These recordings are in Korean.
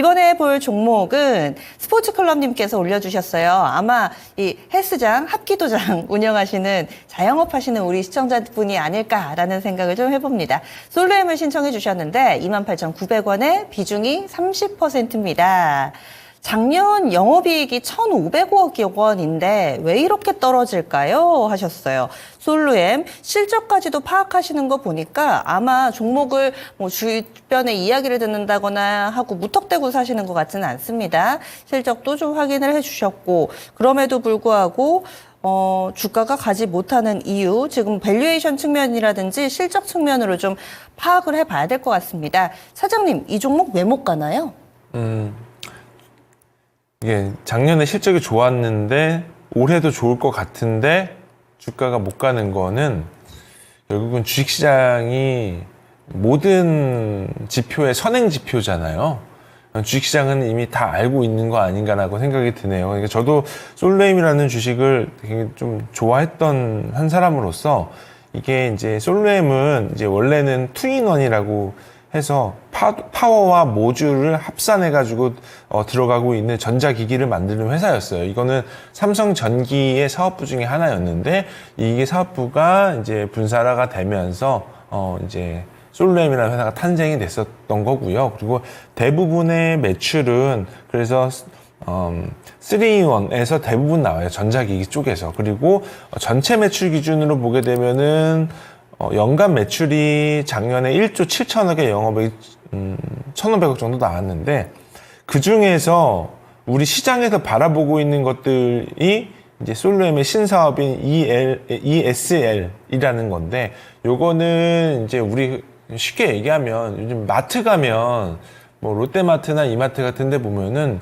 이번에 볼 종목은 스포츠클럽님께서 올려주셨어요. 아마 이 헬스장, 합기도장 운영하시는 자영업 하시는 우리 시청자분이 아닐까라는 생각을 좀 해봅니다. 솔로엠을 신청해 주셨는데 28,900원에 비중이 30%입니다. 작년 영업이익이 1,500억 원인데 왜 이렇게 떨어질까요? 하셨어요. 솔루엠 실적까지도 파악하시는 거 보니까 아마 종목을 뭐 주변에 이야기를 듣는다거나 하고 무턱대고 사시는 것 같지는 않습니다. 실적도 좀 확인을 해주셨고 그럼에도 불구하고 주가가 가지 못하는 이유, 지금 밸류에이션 측면이라든지 실적 측면으로 좀 파악을 해봐야 될 것 같습니다. 사장님, 이 종목 왜 못 가나요? 이게 작년에 실적이 좋았는데 올해도 좋을 것 같은데 주가가 못 가는 거는 결국은 주식시장이 모든 지표의 선행 지표잖아요. 주식시장은 이미 다 알고 있는 거 아닌가라고 생각이 드네요. 그러니까 저도 솔루엠이라는 주식을 되게 좀 좋아했던 한 사람으로서 이게 이제 솔루엠은 이제 원래는 투인원이라고 해서 파워와 모듈을 합산해가지고 들어가고 있는 전자기기를 만드는 회사였어요. 이거는 삼성전기의 사업부 중에 하나였는데 이게 사업부가 이제 분사가 되면서 이제 솔루엠이라는 회사가 탄생이 됐었던 거고요. 그리고 대부분의 매출은 그래서 3-in-1에서 대부분 나와요. 전자기기 쪽에서. 그리고 전체 매출 기준으로 보게 되면은 연간 매출이 작년에 1조 7천억의 영업이익 1,500억 정도 나왔는데 그 중에서 우리 시장에서 바라보고 있는 것들이 이제 솔루엠의 신사업인 ESL이라는 건데 요거는 이제 우리 쉽게 얘기하면 요즘 마트 가면 뭐 롯데마트나 이마트 같은 데 보면은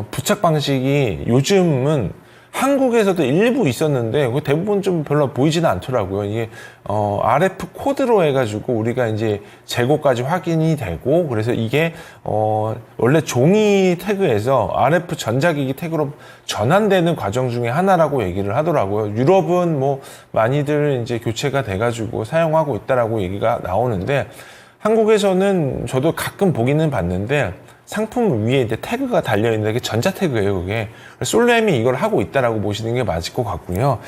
부착 방식이 요즘은 한국에서도 일부 있었는데 대부분 좀 별로 보이지는 않더라고요. 이게 RF 코드로 해가지고 우리가 이제 재고까지 확인이 되고 그래서 이게 원래 종이 태그에서 RF 전자기기 태그로 전환되는 과정 중에 하나라고 얘기를 하더라고요. 유럽은 뭐 많이들 이제 교체가 돼가지고 사용하고 있다라고 얘기가 나오는데 한국에서는 저도 가끔 보기는 봤는데 상품 위에 이제 태그가 달려있는데 그게 전자 태그예요, 그게. 솔루엠이 이걸 하고 있다라고 보시는 게 맞을 것 같고요.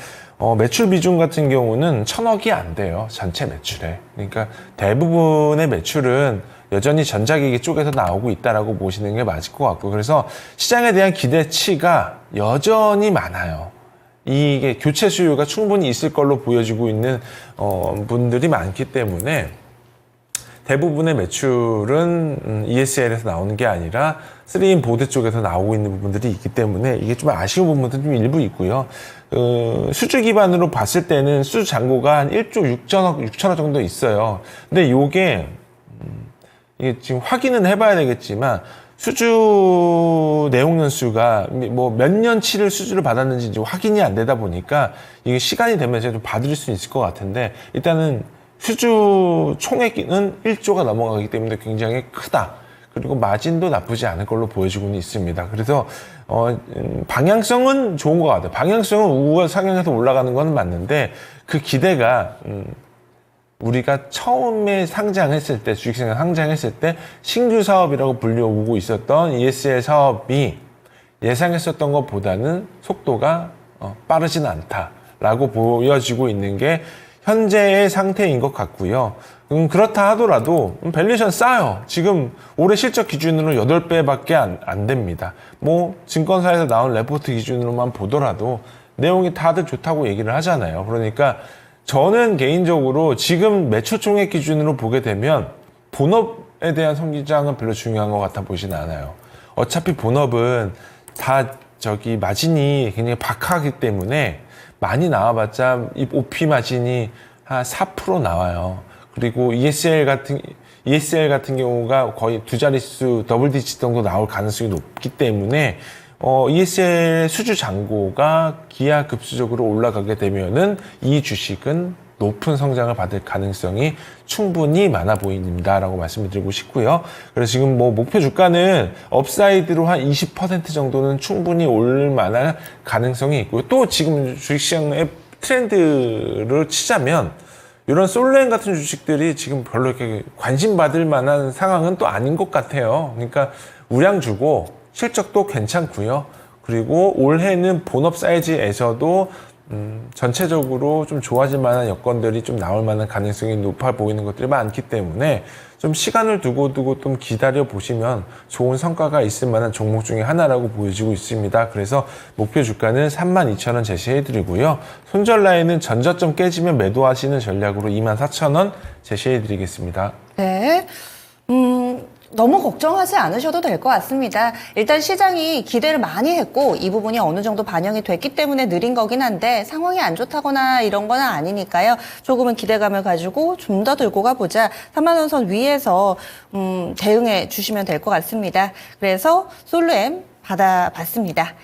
매출 비중 같은 경우는 1,000억이 안 돼요, 전체 매출에. 그러니까 대부분의 매출은 여전히 전자기기 쪽에서 나오고 있다라고 보시는 게 맞을 것 같고, 그래서 시장에 대한 기대치가 여전히 많아요. 이게 교체 수요가 충분히 있을 걸로 보여지고 있는 분들이 많기 때문에 대부분의 매출은 ESL에서 나오는 게 아니라 3in 보드 쪽에서 나오고 있는 부분들이 있기 때문에 이게 좀 아쉬운 부분도 좀 일부 있고요. 수주 기반으로 봤을 때는 수주 잔고가 한 1조 6천억 정도 있어요. 근데 이게 지금 확인은 해봐야 되겠지만 수주 내용 연수가 뭐 몇 년치를 수주를 받았는지 이제 확인이 안 되다 보니까 이게 시간이 되면 제가 좀 받을 수 있을 것 같은데 일단은 수주 총액은 1조가 넘어가기 때문에 굉장히 크다. 그리고 마진도 나쁘지 않을 걸로 보여지고는 있습니다. 그래서 방향성은 좋은 것 같아요. 방향성은 우상향해서 올라가는 건 맞는데 그 기대가 우리가 처음에 상장했을 때 주식시장 상장했을 때 신규 사업이라고 불려오고 있었던 ESL 사업이 예상했었던 것보다는 속도가 빠르지는 않다라고 보여지고 있는 게 현재의 상태인 것 같고요. 그렇다 하더라도 밸류에이션 싸요. 지금 올해 실적 기준으로 8배밖에 안 됩니다. 뭐 증권사에서 나온 레포트 기준으로만 보더라도 내용이 다들 좋다고 얘기를 하잖아요. 그러니까 저는 개인적으로 지금 매출 총액 기준으로 보게 되면 본업에 대한 성장은 별로 중요한 것 같아 보이진 않아요. 어차피 본업은 다 마진이 굉장히 박하기 때문에 많이 나와봤자 이 OP 마진이 한 4% 나와요. 그리고 ESL 같은 경우가 거의 두 자릿수 더블 디지트 정도 나올 가능성이 높기 때문에 ESL 수주 잔고가 기하급수적으로 올라가게 되면은 이 주식은 높은 성장을 받을 가능성이 충분히 많아 보입니다라고 말씀을 드리고 싶고요. 그래서 지금 뭐 목표 주가는 업사이드로 한 20% 정도는 충분히 올 만한 가능성이 있고요. 또 지금 주식시장의 트렌드를 치자면 이런 솔루엠 같은 주식들이 지금 별로 이렇게 관심 받을 만한 상황은 또 아닌 것 같아요. 그러니까 우량 주고 실적도 괜찮고요. 그리고 올해는 본업 사이즈에서도 전체적으로 좀 좋아질 만한 여건들이 좀 나올 만한 가능성이 높아 보이는 것들이 많기 때문에 좀 시간을 두고 좀 기다려 보시면 좋은 성과가 있을 만한 종목 중에 하나라고 보여지고 있습니다. 그래서 목표 주가는 32,000원 제시해 드리고요. 손절 라인은 전저점 깨지면 매도하시는 전략으로 24,000원 제시해 드리겠습니다. 네. 너무 걱정하지 않으셔도 될 것 같습니다. 일단 시장이 기대를 많이 했고 이 부분이 어느 정도 반영이 됐기 때문에 느린 거긴 한데 상황이 안 좋다거나 이런 건 아니니까요. 조금은 기대감을 가지고 좀 더 들고 가보자. 3만 원 선 위에서 대응해 주시면 될 것 같습니다. 그래서 솔루엠 받아봤습니다.